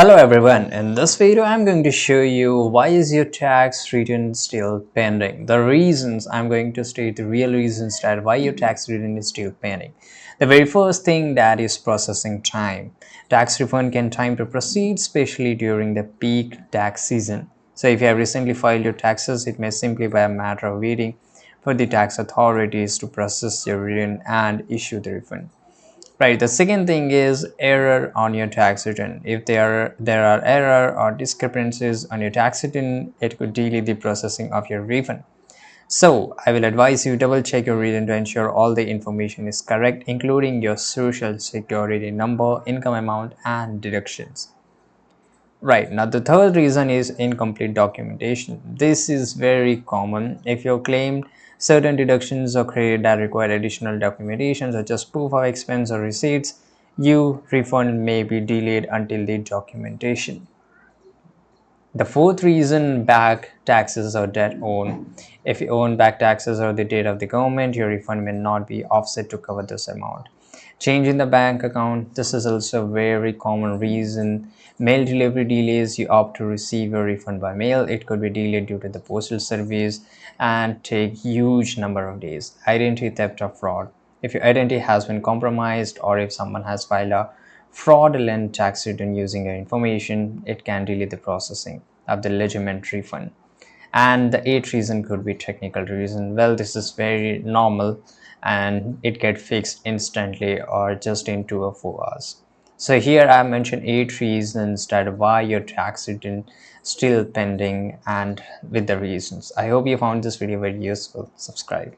Hello everyone, in this video I'm going to show you why is your tax return still pending. The reasons I'm going to state the real reasons that why your tax return is still pending. The very first thing that is processing time. Tax refund can time to proceed, especially during the peak tax season. So if you have recently filed your taxes, it may simply be a matter of waiting for the tax authorities to process your return and issue the refund. Right. The second thing is error on your tax return. If there are error or discrepancies on your tax return, it could delay the processing of your refund. So I will advise you double check your return to ensure all the information is correct, including your social security number, income amount, and deductions. Right. Now, the third reason is incomplete documentation. This is very common. If you claimed certain deductions or credit that require additional documentation, such as proof of expense or receipts, your refund may be delayed until the documentation. The fourth reason, back taxes or debt owed. If you own back taxes or the debt of the government, your refund may not be offset to cover this amount. Change in the bank account. This is also a very common reason. Mail delivery delays. You opt to receive your refund by mail. It could be delayed due to the postal service and take huge number of days. Identity theft or fraud. If your identity has been compromised or if someone has filed a fraudulent tax return using your information, it can delay the processing of the legitimate refund. And the eighth reason could be technical reason. Well, this is very normal and it get fixed instantly or just in 2 or 4 hours. So here I mentioned 8 reasons that why your tax return still pending and with the reasons. I hope you found this video very useful. Subscribe.